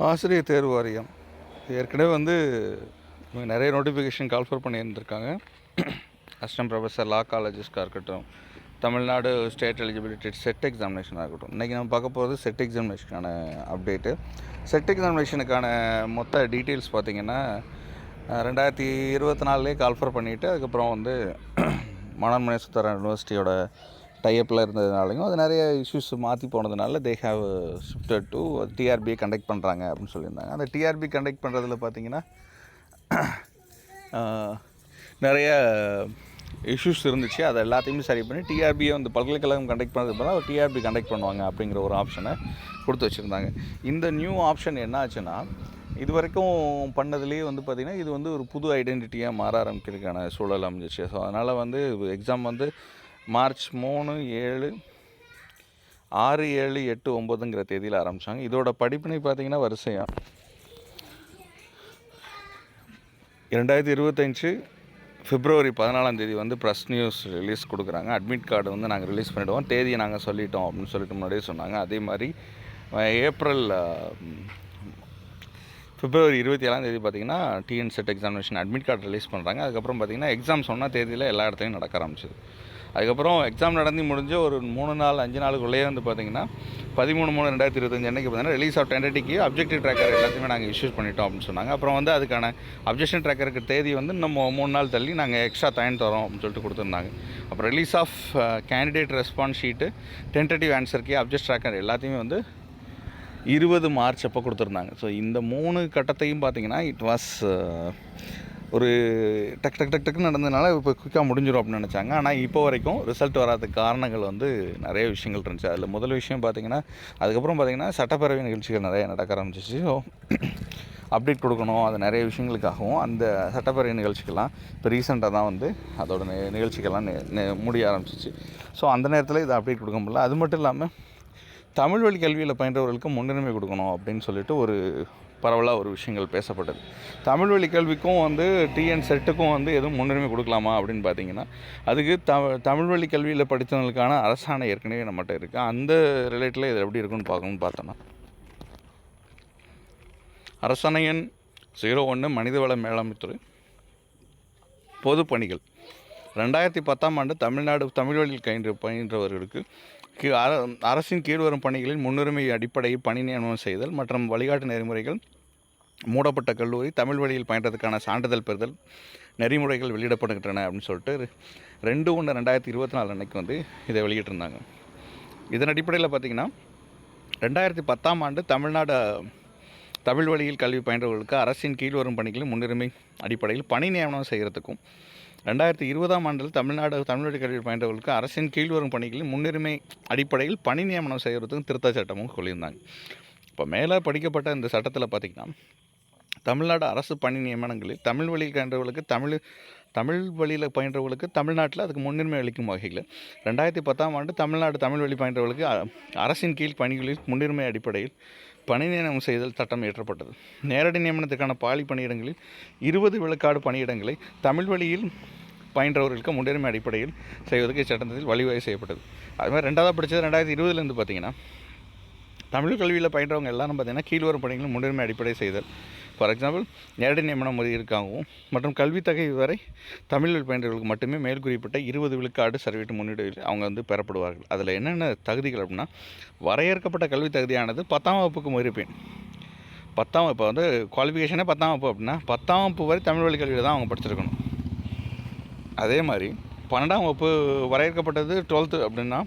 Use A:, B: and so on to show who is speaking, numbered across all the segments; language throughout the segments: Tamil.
A: ஆசிரியர் தேர்வு வாரியம் ஏற்கனவே வந்து இவங்க நிறைய நோட்டிஃபிகேஷன் கால்ஃபர் பண்ணியிருந்திருக்காங்க. அசிஸ்டன்ட் ப்ரொஃபஸர் லா காலேஜஸ்க்காக இருக்கட்டும், தமிழ்நாடு ஸ்டேட் எலிஜிபிலிட்டி செட் எக்ஸாமினேஷனாக இருக்கட்டும். இன்றைக்கி நம்ம பார்க்க போகிறது செட் எக்ஸாமினேஷனுக்கான அப்டேட்டு. செட் எக்ஸாமினேஷனுக்கான மொத்த டீட்டெயில்ஸ் பார்த்திங்கன்னா 2024 கால்ஃபர் பண்ணிவிட்டு அதுக்கப்புறம் வந்து மனோன்மணி சுந்தரம் யூனிவர்சிட்டியோட டைப்பில் இருந்ததுனாலையும் அது நிறைய இஷ்யூஸ் மாற்றி போனதுனால தே ஹாவ் ஷிஃப்டட் டு டிஆர்பியை கண்டக்ட் பண்ணுறாங்க அப்படின்னு சொல்லியிருந்தாங்க. அந்த டிஆர்பி கண்டக்ட் பண்ணுறதுல பார்த்திங்கன்னா நிறைய இஷ்யூஸ் இருந்துச்சு. அதை எல்லாத்தையுமே சரி பண்ணி டிஆர்பியை வந்து பல்கலைக்கழகம் கண்டக்ட் பண்ணுறது போல ஒரு டிஆர்பி கண்டக்ட் பண்ணுவாங்க அப்படிங்கிற ஒரு ஆப்ஷனை கொடுத்து வச்சுருந்தாங்க. இந்த நியூ ஆப்ஷன் என்ன ஆச்சுன்னா, இது வரைக்கும் பண்ணதுலேயே வந்து பார்த்திங்கன்னா இது வந்து ஒரு புது ஐடென்டிட்டியாக மாற ஆரம்பிக்கிறதுக்கான சூழல் அமைஞ்சிச்சு. ஸோ அதனால் வந்து எக்ஸாம் வந்து மார்ச் 3, 7, 6, 7, 8, 9ங்கிற தேதியில் ஆரம்பித்தாங்க. இதோட படிப்பினை பார்த்திங்கன்னா வரிசையாக 2025 பிப்ரவரி 14 வந்து ப்ரெஸ் நியூஸ் ரிலீஸ் கொடுக்குறாங்க. அட்மிட் கார்டு வந்து நாங்கள் ரிலீஸ் பண்ணிவிடுவோம், தேதியை நாங்கள் சொல்லிட்டோம் அப்படின்னு சொல்லிட்டு முன்னாடியே சொன்னாங்க. அதே மாதிரி பிப்ரவரி 27 பார்த்திங்கன்னா TN set examination admit card release பண்ணுறாங்க. அதுக்கப்புறம் பார்த்திங்கன்னா எக்ஸாம் சொன்ன தேதியில் எல்லா இடத்துலையும் நடக்க ஆரம்பிச்சிது. அதுக்கப்புறம் எக்ஸாம் நடந்து முடிஞ்ச ஒரு 3 நாள் 5 நாளுக்குள்ளேயே வந்து பார்த்திங்கன்னா 13/3/2025 அன்றைக்கி பார்த்திங்கன்னா ரிலீஸ் ஆஃப் டென்டேட்டிக்கு அப்ஜெக்டிவ் ட்ராக்கர் எல்லாத்தையுமே நாங்கள் இஷ்யூஸ் பண்ணிட்டோம் அப்படின்னு சொன்னாங்க. அப்புறம் வந்து அதுக்கான அப்ஜெக்ஷன் ட்ராக்கருக்கு தேதி வந்து நம்ம 3 நாள் தள்ளி நாங்கள் எக்ஸ்ட்ரா டைம் தரோம் அப்படின்னு சொல்லிட்டு கொடுத்துருந்தாங்க. அப்புறம் release of candidate response sheet, tentative ஆன்சருக்கு, அப்ஜெக்ட் ட்ராக்கர் எல்லாத்தையுமே வந்து 20 மார்ச் அப்போ கொடுத்துருந்தாங்க. ஸோ இந்த 3 கட்டத்தையும் பார்த்திங்கன்னா இட் வாஸ் ஒரு டக்குன்னு நடந்ததுனால இப்போ குயிக்காக முடிஞ்சிடும் அப்படின்னு நினச்சாங்க. ஆனால் இப்போ வரைக்கும் ரிசல்ட் வராதுக்கு காரணங்கள் வந்து நிறைய விஷயங்கள் இருந்துச்சு. அதில் முதல் விஷயம் பார்த்திங்கன்னா, அதுக்கப்புறம் பார்த்திங்கன்னா சட்டப்பேரவை நிகழ்ச்சிகள் நிறைய நடக்க ஆரம்பிச்சிச்சு. ஸோ அப்டேட் கொடுக்கணும், அது நிறைய விஷயங்களுக்காகவும் அந்த சட்டப்பேரவை நிகழ்ச்சிக்கெல்லாம் இப்போ ரீசெண்டாக தான் வந்து அதோட நிகழ்ச்சிகள்லாம் முடிய ஆரம்பிச்சிச்சு. ஸோ அந்த நேரத்தில் இதை அப்டேட் கொடுக்க முடியல. அது மட்டும் இல்லாமல் தமிழ் வழி கல்வியில் பயின்றவர்களுக்கு முன்னுரிமை கொடுக்கணும் அப்படின்னு சொல்லிட்டு ஒரு பரவலாக ஒரு விஷயங்கள் பேசப்பட்டது. தமிழ் வழி கல்விக்கும் வந்து டிஎன் செட்டுக்கும் வந்து எதுவும் முன்னுரிமை கொடுக்கலாமா அப்படின்னு பார்த்தீங்கன்னா, அதுக்கு தமிழ் வழி கல்வியில் படித்தவங்களுக்கான அரசாணை ஏற்கனவே நம்மகிட்ட இருக்குது. அந்த ரிலேட்டில் இது எப்படி இருக்குன்னு பார்க்கணும்னு பார்த்தோன்னா, அரசாணை எண் 01 மனிதவள மேலாண்மைத்துறை பொது பணிகள் 2010 தமிழ்நாடு தமிழ் வழியில் பயின்றவர்களுக்கு அரசின் கீழ் வரும் பணிகளில் முன்னுரிமை அடிப்படையில் பணி நியமனம் செய்தல் மற்றும் வழிகாட்டு நெறிமுறைகள், மூடப்பட்ட கல்லூரி தமிழ் வழியில் பயின்றதுக்கான சான்றிதழ் பெறுதல் நெறிமுறைகள் வெளியிடப்படுகின்றன அப்படின்னு சொல்லிட்டு 2/1/2024 அன்னைக்கு வந்து இதை வெளியிட்டிருந்தாங்க. இதன் அடிப்படையில் பார்த்திங்கன்னா 2010 தமிழ்நாடு தமிழ் வழியில் கல்வி பயின்றவர்களுக்கு அரசின் கீழ் வரும் பணிகளில் முன்னுரிமை அடிப்படையில் பணி நியமனம் செய்கிறதுக்கும், 2020 தமிழ்நாடு தமிழ் வழி கல்வி பயின்றவர்களுக்கு அரசின் கீழ் வரும் பணிகளில் முன்னுரிமை அடிப்படையில் பணி நியமனம் செய்கிறதுக்கும் திருத்த சட்டமும் சொல்லியிருந்தாங்க. இப்போ மேலே படிக்கப்பட்ட இந்த சட்டத்தில் பார்த்திங்கன்னா, தமிழ்நாடு அரசு பணி நியமனங்களில் தமிழ் வழியில் பயின்றவர்களுக்கு தமிழ் வழியில் பயின்றவர்களுக்கு தமிழ்நாட்டில் அதுக்கு முன்னுரிமை அளிக்கும் வகையில் 2010 தமிழ்நாடு தமிழ் வழி பயின்றவர்களுக்கு அரசின் கீழ் பணிகளில் முன்னுரிமை அடிப்படையில் பணி நியமனம் செய்தல் சட்டம் இயற்றப்பட்டது. நேரடி நியமனத்துக்கான பாலி பணியிடங்களில் 20 விழுக்காடு பணியிடங்களை தமிழ் வழியில் பயின்றவர்களுக்கு முன்னுரிமை அடிப்படையில் செய்வதற்கு இச்சட்டத்தில் வழிவகை செய்யப்பட்டது. அதுமாதிரி 2வது படித்தது 2020 பார்த்திங்கன்னா, தமிழ் கல்வியில் பயின்றவங்க எல்லாரும் பார்த்திங்கன்னா கீழ்வரும் பணிகளும் முன்னுரிமை அடிப்படை செய்தல். ஃபார் எக்ஸாம்பிள், நேரடி நியமனம் முறையிருக்காகவும் மற்றும் கல்வித்தொகை வரை தமிழில் பயின்றவர்களுக்கு மட்டுமே மேல் குறிப்பிட்ட 20 விழுக்காடு சர்வீட்டு முன்னிலையில் அவங்க வந்து பெறப்படுவார்கள். அதில் என்னென்ன தகுதிகள் அப்படின்னா, வரையறுக்கப்பட்ட கல்வி தகுதியானது 10ஆம் வகுப்புக்கு மதிப்பெண். 10ஆம் இப்போ வந்து குவாலிஃபிகேஷனே 10ஆம் வகுப்பு அப்படின்னா 10ஆம் வகுப்பு வரை தமிழ் வழி கல்வியில் தான் அவங்க படிச்சிருக்கணும். அதே மாதிரி 12ஆம் வகுப்பு வரையறுக்கப்பட்டது 12th அப்படின்னா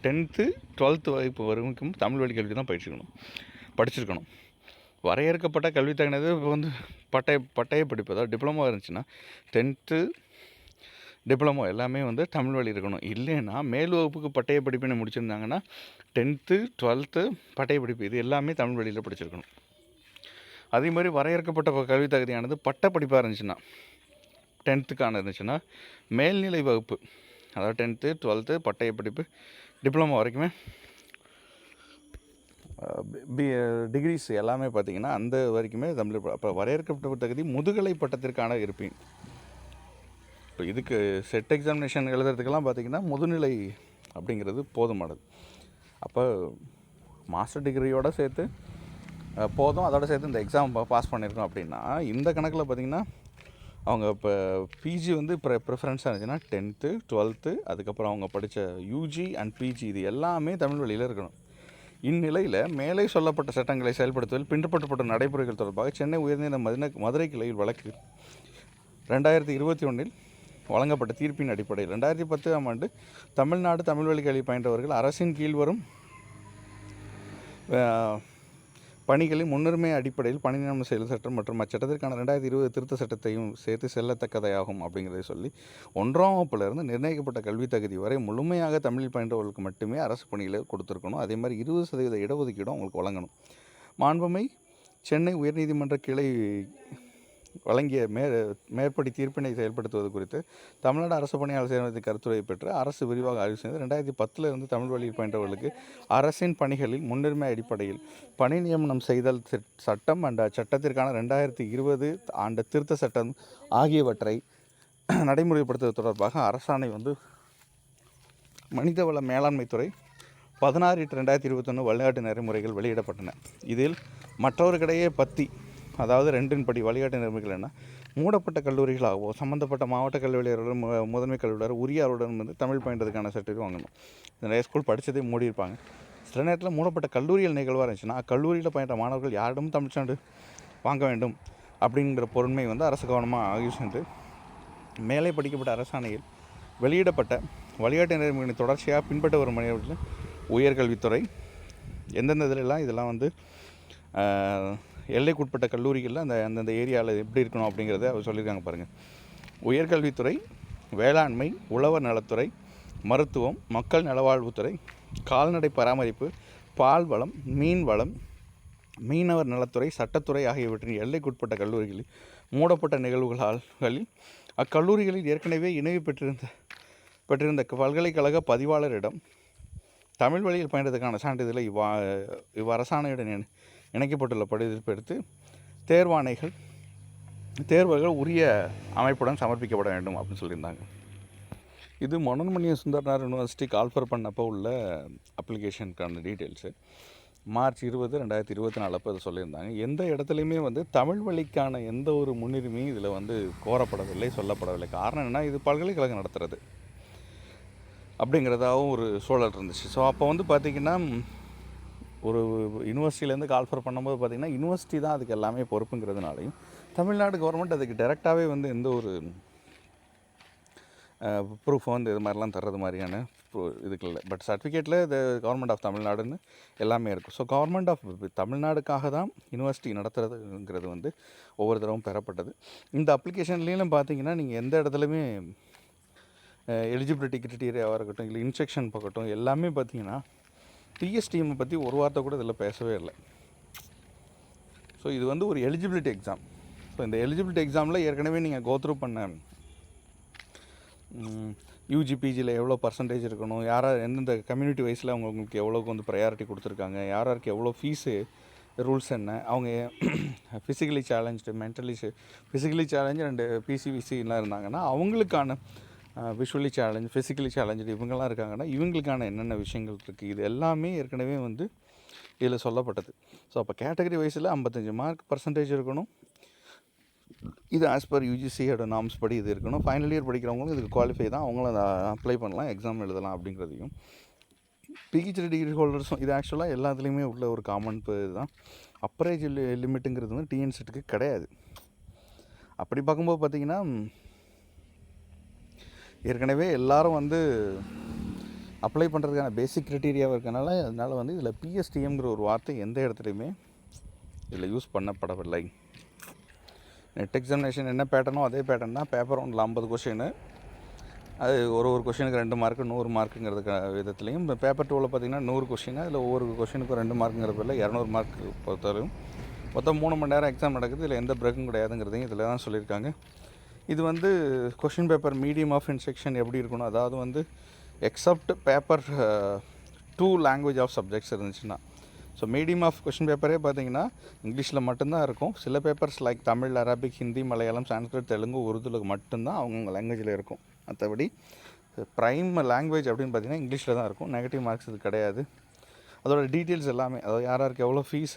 A: 10th 12th வகுப்பு வரைக்கும் தமிழ் வழி கல்வி தான் படிச்சிருக்கணும். வரையறுக்கப்பட்ட கல்வி தகுந்தது இப்போ வந்து பட்டய படிப்பு, அதாவது டிப்ளமோ இருந்துச்சுன்னா 10th டிப்ளமோ எல்லாமே வந்து தமிழ் வழி இருக்கணும். இல்லைன்னா மேல் வகுப்புக்கு பட்டய படிப்பினை முடிச்சிருந்தாங்கன்னா 10th 12th பட்டய படிப்பு இது எல்லாமே தமிழ் வழியில் படிச்சிருக்கணும். அதே மாதிரி வரையறுக்கப்பட்ட கல்வி தகுதியானது பட்ட படிப்பாக இருந்துச்சுன்னா 10th இருந்துச்சுன்னா மேல்நிலை வகுப்பு, அதாவது 10th 12th பட்டய படிப்பு டிப்ளமோ வரைக்குமே டிகிரிஸ் எல்லாமே பார்த்திங்கன்னா அந்த வரைக்குமே தமிழ். அப்போ வரையறுக்கப்பட்ட தகுதி முதுகலை பட்டத்திற்கான இருப்பேன். இப்போ இதுக்கு செட் எக்ஸாமினேஷன் எழுதுறதுக்கெல்லாம் பார்த்திங்கன்னா முதுநிலை அப்படிங்கிறது போதுமானது. அப்போ மாஸ்டர் டிகிரியோடு சேர்த்து போதும், அதோடு சேர்த்து இந்த எக்ஸாம் பாஸ் பண்ணியிருக்கோம் அப்படின்னா இந்த கணக்கில் பார்த்திங்கன்னா அவங்க இப்போ பிஜி வந்து ப்ரிஃபரன்ஸாக இருந்துச்சுன்னா 10th 12th அதுக்கப்புறம் அவங்க படித்த யூஜி அண்ட் பிஜி இது எல்லாமே தமிழ் வழியில் இருக்கணும். இந்நிலையில் மேலே சொல்லப்பட்ட சட்டங்களை செயல்படுத்துவதில் பின்பற்றப்பட்ட நடைமுறைகள் தொடர்பாக சென்னை உயர்நீதிமன்ற மதுரை கிளையில் வழக்கு 2021 வழங்கப்பட்ட தீர்ப்பின் அடிப்படையில் 2010ஆம் ஆண்டு தமிழ்நாடு தமிழ் வழி கல்வி பயின்றவர்கள் அரசின் கீழ் வரும் பணிகளின் முன்னுரிமை அடிப்படையில் பணி நியமன செயல் சட்டம் மற்றும் அச்சட்டத்திற்கான 2020 திருத்த சட்டத்தையும் சேர்த்து செல்லத்தக்கதையாகும் அப்படிங்கிறதை சொல்லி 1ஆம் வகுப்பிலிருந்து நிர்ணயிக்கப்பட்ட கல்வி தகுதி வரை முழுமையாக தமிழில் பயின்றவர்களுக்கு மட்டுமே அரசு பணிகளை கொடுத்துருக்கணும். அதே மாதிரி 20% இடஒதுக்கீடும் அவங்களுக்கு வழங்கணும். மாண்புமை சென்னை உயர்நீதிமன்ற கிளை வழங்கிய மேற்படி தீர்ப்பினை செயல்படுத்துவது குறித்து தமிழ்நாடு அரசு பணியாளர் சேர்மத்தின் கருத்துரை பெற்று அரசு விரிவாக ஆய்வு செய்து 2010 தமிழ் வழியில் பயின்றவர்களுக்கு அரசின் பணிகளில் முன்னுரிமை அடிப்படையில் பணி நியமனம் செய்தல் சட்டம் அண்ட் சட்டத்திற்கான 2020 ஆண்டு திருத்த சட்டம் ஆகியவற்றை நடைமுறைப்படுத்துவது தொடர்பாக அரசாணை வந்து மனிதவள மேலாண்மைத்துறை 16/2021 வழிகாட்டு நெறிமுறைகள் வெளியிடப்பட்டன. இதில் மற்றவர்களிடையே அதாவது 2 படி வழிகாட்டு நெறிமுறைகள் என்ன, மூடப்பட்ட கல்லூரிகளாகவோ சம்மந்தப்பட்ட மாவட்ட கல்வியாளர்கள் முதன்மை கல்வியாளர் உரிய அவருடன் வந்து தமிழ் பயின்றதுக்கான சர்டிஃபிகேட் வாங்கணும். நிறைய ஸ்கூல் படித்ததே மூடியிருப்பாங்க. சில நேரத்தில் மூடப்பட்ட கல்லூரிகள் நிகழ்வாக இருந்துச்சுன்னா அக்கல்லூரியில் பயின்ற மாணவர்கள் யாரிடமும் தமிழ் சான்று வாங்க வேண்டும் அப்படிங்கிற பொருண்மை வந்து அரசு கவனமாக ஆய்வு சென்று மேலே படிக்கப்பட்ட அரசாணையில் வெளியிடப்பட்ட வழிகாட்டு நெறிமுறைகளின் தொடர்ச்சியாக பின்பற்ற வரும் மாணவர்கள் உயர்கல்வித்துறை எந்தெந்த இதெல்லாம் வந்து எல்லைக்குட்பட்ட கல்லூரிகளில் அந்தந்த ஏரியாவில் எப்படி இருக்கணும் அப்படிங்கிறத அவர் சொல்லியிருக்காங்க பாருங்கள். உயர்கல்வித்துறை, வேளாண்மை, உழவர் நலத்துறை, மருத்துவம், மக்கள் நலவாழ்வுத்துறை, கால்நடை பராமரிப்பு, பால் வளம், மீன் வளம், மீனவர் நலத்துறை, சட்டத்துறை ஆகியவற்றின் எல்லைக்குட்பட்ட கல்லூரிகளில் மூடப்பட்ட நிகழ்வுகளில் அக்கல்லூரிகளில் ஏற்கனவே இணைவு பெற்றிருந்த பல்கலைக்கழக பதிவாளரிடம் தமிழ் வழியில் பயின்றதுக்கான சான்றிதழை இவ்வரசாணையுடன் இணைக்கப்பட்டுள்ள படிப்பு எடுத்து தேர்வுகள் உரிய அமைப்புடன் சமர்ப்பிக்கப்பட வேண்டும் அப்படின்னு சொல்லியிருந்தாங்க. இது மனோன்மணிய சுந்தரனார் யூனிவர்சிட்டி கால்ஃபர் பண்ணப்போ உள்ள அப்ளிகேஷனுக்கான டீட்டெயில்ஸு. மார்ச் 20, 2024 அப்போ அதை சொல்லியிருந்தாங்க. எந்த இடத்துலையுமே வந்து தமிழ் வழிக்கான எந்த ஒரு முன்னுரிமையும் இதில் வந்து கோரப்படவில்லை, சொல்லப்படவில்லை. காரணம் என்னென்னா இது பல்கலைக்கழகம் நடத்துகிறது அப்படிங்கிறதாகவும் ஒரு சூழல் இருந்துச்சு. ஸோ அப்போ வந்து பார்த்திங்கன்னா ஒரு யூனிவர்சிட்டியிலேருந்து கால்ஃபர் பண்ணும்போது பார்த்திங்கன்னா யூனிவர்சிட்டி தான் அதுக்கு எல்லாமே பொறுப்புங்கிறதுனாலையும் தமிழ்நாடு கவர்மெண்ட் அதுக்கு டைரெக்டாகவே வந்து எந்த ஒரு ப்ரூஃப் வந்து இது மாதிரிலாம் தர்றது மாதிரியான இதுக்கு இல்லை. பட் சர்டிஃபிகேட்டில் இது கவர்மெண்ட் ஆஃப் தமிழ்நாடுன்னு எல்லாமே இருக்கும். ஸோ கவர்மெண்ட் ஆஃப் தமிழ்நாடுக்காக தான் யூனிவர்சிட்டி நடத்துறதுங்கிறது வந்து ஒவ்வொரு தடவும் பெறப்பட்டது. இந்த அப்ளிகேஷன்லேயும் பார்த்திங்கன்னா நீங்கள் எந்த இடத்துலையுமே எலிஜிபிலிட்டி கிரிட்டீரியாவாக இருக்கட்டும், இல்லை இன்ஸ்ட்ரக்ஷன் பார்க்கட்டும், எல்லாமே பார்த்திங்கன்னா டிஎஸ்டிஎம்மை பற்றி ஒரு வார்த்தை கூட இதில் பேசவே இல்லை. ஸோ இது வந்து ஒரு எலிஜிபிலிட்டி எக்ஸாம். ஸோ இந்த எலிஜிபிலிட்டி எக்ஸாமில் ஏற்கனவே நீங்கள் கோத்ரூ பண்ண யூஜிபிஜியில் எவ்வளோ பர்சன்டேஜ் இருக்கணும், எந்தெந்த கம்யூனிட்டி வைஸில் அவங்களுக்கு எவ்வளோக்கு வந்து ப்ரையாரிட்டி கொடுத்துருக்காங்க, யாருக்கு எவ்வளோ ஃபீஸு, ரூல்ஸ் என்ன, அவங்க physically challenge, physically challenge and பிசிவிசிலாம் இருந்தாங்கன்னா அவங்களுக்கான விஷுவலி சேலஞ்ச், ஃபிசிக்கலி சேலஞ்சு இவங்கெல்லாம் இருக்காங்கன்னா இவங்களுக்கான என்னென்ன விஷயங்கள் இருக்குது, இது எல்லாமே ஏற்கனவே வந்து இதில் சொல்லப்பட்டது. ஸோ அப்போ கேட்டகரி வைஸில் 55 மார்க் பர்சன்டேஜ் இருக்கணும். இது ஆஸ் பர் யூஜிசியோட நார்ம்ஸ் படி இது இருக்கணும். ஃபைனல் இயர் படிக்கிறவங்களும் இதுக்கு குவாலிஃபை தான், அவங்களும் அதை அப்ளை பண்ணலாம், எக்ஸாம் எழுதலாம் அப்படிங்கிறதையும். பிஹெச்டி டிகிரி ஹோல்டர்ஸும் இது ஆக்சுவலாக எல்லாத்துலேயுமே உள்ள ஒரு காமன் இதுதான். அப்பரேஜ் லிமிட்டுங்கிறது வந்து டிஎன்செட்டுக்கு கிடையாது. அப்படி பார்க்கும்போது பார்த்திங்கன்னா ஏற்கனவே எல்லோரும் வந்து அப்ளை பண்ணுறதுக்கான பேசிக் க்ரைட்டீரியாவாக இருக்கனால அதனால் வந்து இதில் பிஎஸ்டிஎம்ங்கிற ஒரு வார்த்தை எந்த இடத்துலையுமே இதில் யூஸ் பண்ணப்படவில்லை. நெட் எக்ஸாமினேஷன் என்ன பேட்டர்னோ அதே பேட்டர்ன் தான். பேப்பர் ஒன்றில் 50 கொஷின், அது ஒரு கொஷினுக்கு 2 மார்க்கு 100 மார்க்குங்கிறது விதத்துலையும். இப்போ பேப்பர் 2வில் பார்த்திங்கன்னா 100 கொஷின், அதில் ஒவ்வொரு கொஷினுக்கும் 2 மார்க்குங்கிற பேரில் 200 மார்க் பொறுத்தவரையும் மொத்தம் 3 மணி நேரம் எக்ஸாம் நடக்குது. இதில் எந்த பிரேக்கும் கிடையாதுங்கிறதையும் இதில் தான் சொல்லியிருக்காங்க. இது வந்து question paper medium of instruction எப்படி இருக்கணும், அதாவது வந்து except paper 2 language of subjects இருந்துச்சுன்னா. ஸோ மீடியம் ஆஃப் கொஷின் பேப்பரே பார்த்திங்கன்னா இங்கிலீஷில் மட்டும்தான் இருக்கும். சில papers like Tamil, Arabic, Hindi, Malayalam, Sanskrit, Telugu, உருதுல மட்டும்தான் அவங்கவுங்க லாங்குவேஜில் இருக்கும். மற்றபடி ப்ரைம் லாங்குவேஜ் அப்படின்னு பார்த்திங்கன்னா இங்கிலீஷில் தான் இருக்கும். நெகட்டிவ் மார்க்ஸ் இது கிடையாது. அதோட டீட்டெயில்ஸ் எல்லாமே, அதாவது யாருக்கு எவ்வளோ ஃபீஸ்,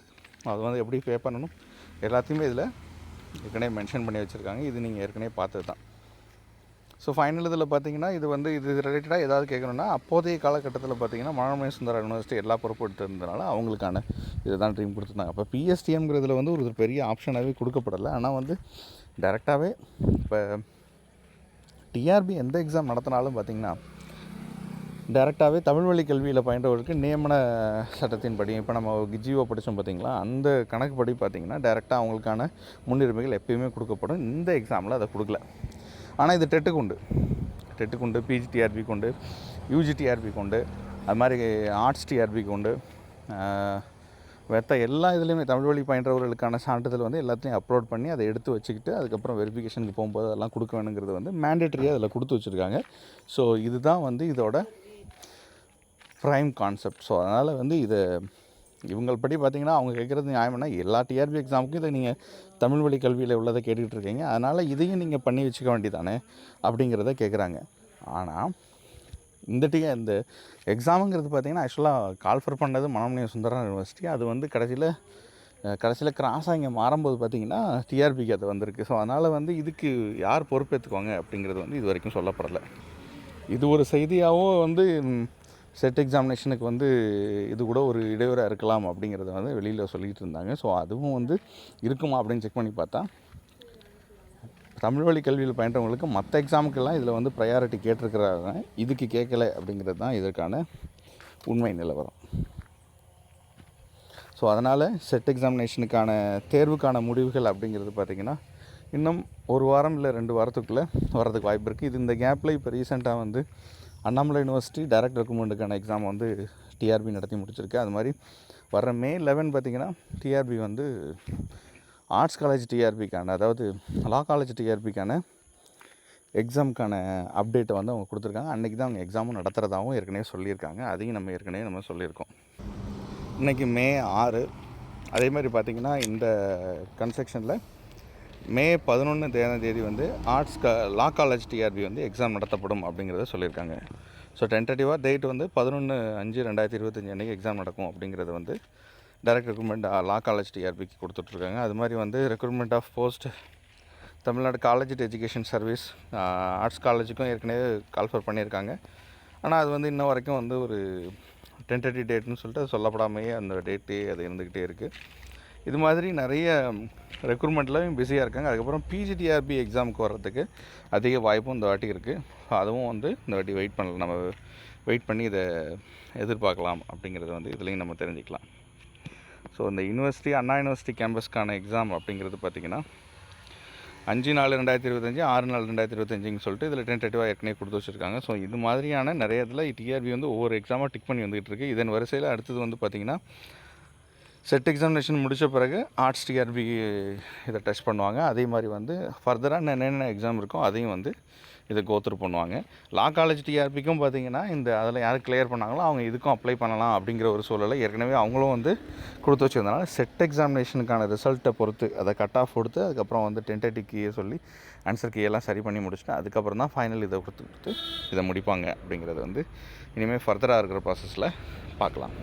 A: அது வந்து எப்படி பே பண்ணணும் எல்லாத்தையுமே இதில் ஏற்கனவே மென்ஷன் பண்ணி வச்சுருக்காங்க. இது நீங்கள் ஏற்கனவே பார்த்தது தான். ஸோ ஃபைனல் இதில் பார்த்தீங்கன்னா இது ரிலேட்டடாக ஏதாவது கேட்கணுன்னா அப்போதைய காலகட்டத்தில் பார்த்தீங்கன்னா மனோன்மணியம் சுந்தரம் யூனிவர்சிட்டி எல்லா பொறுப்பு எடுத்திருந்ததுனால அவங்களுக்கான இதுதான் ட்ரீம் கொடுத்துருந்தாங்க. அப்போ பிஎஸ்டிஎம்ங்கிறதுல வந்து ஒரு பெரிய ஆப்ஷனாகவே கொடுக்கப்படலை. ஆனால் வந்து டைரெக்டாகவே இப்போ டிஆர்பி எந்த எக்ஸாம் நடத்தினாலும் பார்த்திங்கன்னா டைரெக்டாகவே தமிழ் வழி கல்வியில் பயின்றவர்களுக்கு நியமன சட்டத்தின்படி இப்போ நம்ம ஜிஓ படித்தோம் பார்த்திங்களா, அந்த கணக்குப்படி பார்த்திங்கன்னா டைரெக்டாக அவங்களுக்கான முன்னுரிமைகள் எப்பயுமே கொடுக்கப்படும். இந்த எக்ஸாமில் அதை கொடுக்கல. ஆனால் இது டெட்டுக்கு உண்டு, பிஜிடிஆர்பிக்கு உண்டு, யூஜிடிஆர்பிக்கு உண்டு, அது மாதிரி ஆர்ட்ஸ் டிஆர்பிக்கு உண்டு. எல்லா இதுலேயுமே தமிழ் வழி பயின்றவர்களுக்கான சான்றிதழ் வந்து எல்லாத்தையும் அப்லோட் பண்ணி அதை எடுத்து வச்சுக்கிட்டு அதுக்கப்புறம் வெரிஃபிகேஷனுக்கு போகும்போது அதெல்லாம் கொடுக்க வேணுங்கிறது வந்து மேண்டேட்டரியாக அதில் கொடுத்து வச்சுருக்காங்க. ஸோ இதுதான் வந்து இதோட ப்ரைம் கான்செப்ட். ஸோ அதனால் வந்து இதை இவங்கள்படி பார்த்திங்கன்னா அவங்க கேட்குறது நியாயம்னா எல்லா டிஆர்பி எக்ஸாமுக்கும் இதை நீங்கள் தமிழ் வழி கல்வியில் உள்ளதை கேட்டுக்கிட்டு இருக்கீங்க, அதனால் இதையும் நீங்கள் பண்ணி வச்சுக்க வேண்டியதானே அப்படிங்கிறத கேட்குறாங்க. ஆனால் இந்த எக்ஸாமுங்கிறது பார்த்திங்கன்னா ஆக்சுவலாக கால்ஃபர் பண்ணது மனோன்மணியம் சுந்தரம் யூனிவர்சிட்டி. அது வந்து கடைசியில் கிராஸாக இங்கே மாறும்போது பார்த்திங்கன்னா டிஆர்பிக்கு அது வந்திருக்கு. ஸோ அதனால் வந்து இதுக்கு யார் பொறுப்பேற்றுக்குவாங்க அப்படிங்கிறது வந்து இது வரைக்கும் சொல்லப்படலை. இது ஒரு செய்தியாகவும் வந்து செட் எக்ஸாமினேஷனுக்கு வந்து இது கூட ஒரு இடையூறாக இருக்கலாம் அப்படிங்கிறத வந்து வெளியில் சொல்லிகிட்டு இருந்தாங்க. ஸோ அதுவும் வந்து இருக்குமா அப்படின்னு செக் பண்ணி பார்த்தா தமிழ் வழி கல்வியில் பயின்றவங்களுக்கு மற்ற எக்ஸாமுக்கெல்லாம் இதில் வந்து ப்ரையாரிட்டி கேட்டிருக்கிறாங்க, இதுக்கு கேட்கலை அப்படிங்கிறது தான் இதற்கான உண்மை நிலவரம். ஸோ அதனால் செட் எக்ஸாமினேஷனுக்கான தேர்வுக்கான முடிவுகள் அப்படிங்கிறது பார்த்திங்கன்னா இன்னும் ஒரு வாரம் இல்லை 2 வாரத்துக்குள்ளே வர்றதுக்கு வாய்ப்பு இருக்குது. இது இந்த கேப்பில் இப்போ ரீசெண்டாக வந்து அண்ணாமலை யூனிவர்சிட்டி டைரக்ட் ரெக்ரூட்மெண்ட்டுக்கான எக்ஸாம் வந்து டிஆர்பி நடத்தி முடிச்சிருக்கு. அது மாதிரி வர May 11 பார்த்திங்கன்னா டிஆர்பி வந்து ஆர்ட்ஸ் காலேஜ் டிஆர்பிக்கான, அதாவது லா காலேஜ் டிஆர்பிக்கான எக்ஸாமுக்கான அப்டேட்டை வந்து அவங்க கொடுத்துருக்காங்க. அன்றைக்கி தான் அவங்க எக்ஸாமும் நடத்துகிறதாகவும் ஏற்கனவே சொல்லியிருக்காங்க. அதையும் நம்ம சொல்லியிருக்கோம். இன்றைக்கி May 6. அதே மாதிரி பார்த்திங்கன்னா இந்த கன்ஸ்ட்ரக்ஷனில் May 11 வந்து லா காலேஜ் டிஆர்பி வந்து எக்ஸாம் நடத்தப்படும் அப்படிங்கிறத சொல்லியிருக்காங்க. ஸோ டென்டேட்டிவாக டேட் வந்து 11/5/2025 அன்றைக்கி எக்ஸாம் நடக்கும் அப்படிங்கிறது வந்து டைரக்ட் ரெக்ரூட்மெண்ட் லா காலேஜ் டிஆர்பிக்கு கொடுத்துட்ருக்காங்க. அது மாதிரி வந்து recruitment of post Tamil Nadu college education service arts காலேஜுக்கும் ஏற்கனவே கால்ஃபர் பண்ணியிருக்காங்க. ஆனால் அது வந்து இன்ன வரைக்கும் வந்து ஒரு டென்டேட்டிவ் டேட்னு சொல்லிட்டு அது சொல்லப்படாமையே அந்த டேட்டே அது இருந்துக்கிட்டே இருக்குது. இது மாதிரி நிறைய ரெக்ரூட்மெண்ட்லையும் பிஸியாக இருக்காங்க. அதுக்கப்புறம் பிஜிடிஆர்பி எக்ஸாமுக்கு வர்றதுக்கு அதிக வாய்ப்பும் இந்த வாட்டி இருக்குது. அதுவும் வந்து இந்த வாட்டி நம்ம வெயிட் பண்ணி இதை எதிர்பார்க்கலாம் அப்படிங்கிறத வந்து இதுலேயும் நம்ம தெரிஞ்சுக்கலாம். ஸோ இந்த யூனிவர்சிட்டி அண்ணா யூனிவர்சிட்டி கேம்பஸ்க்கான எக்ஸாம் அப்படிங்கிறது பார்த்திங்கன்னா 5/4/2025 6/4/2025 சொல்லிட்டு இதில் டென்டேட்டிவாக ஏற்கனவே கொடுத்து வச்சுருக்காங்க. ஸோ இது மாதிரியான நிறைய இதில் டிஆர்பி வந்து ஒவ்வொரு எக்ஸாமாக டிக் பண்ணி வந்துகிட்டு இருக்குது. இதன் வரிசையில் அடுத்தது வந்து பார்த்திங்கன்னா செட் எக்ஸாமினேஷன் முடித்த பிறகு ஆர்ட்ஸ் டிஆர்பி இதை டெஸ்ட் பண்ணுவாங்க. அதே மாதிரி வந்து ஃபர்தராக என்னென்ன எக்ஸாம் இருக்கோ அதையும் வந்து இதை கோத்ரூ பண்ணுவாங்க. லா காலேஜ் டிஆர்பிக்கும் பார்த்திங்கன்னா அதில் யார் கிளியர் பண்ணாங்களோ அவங்க இதுக்கும் அப்ளை பண்ணலாம் அப்படிங்கிற ஒரு சூழலை ஏற்கனவே அவங்களும் வந்து கொடுத்து வச்சுருந்தனால செட் எக்ஸாமினேஷனுக்கான ரிசல்ட்டை பொறுத்து அதை கட் ஆஃப் கொடுத்து அதுக்கப்புறம் வந்து டென்டேட்டிவ் கீயை சொல்லி ஆன்சர் கீயெல்லாம் சரி பண்ணி முடிச்சுட்டு அதுக்கப்புறம் தான் ஃபைனல் இதை கொடுத்து இதை முடிப்பாங்க அப்படிங்கிறது வந்து இனிமேல் ஃபர்தராக இருக்கிற ப்ராசஸில் பார்க்கலாம்.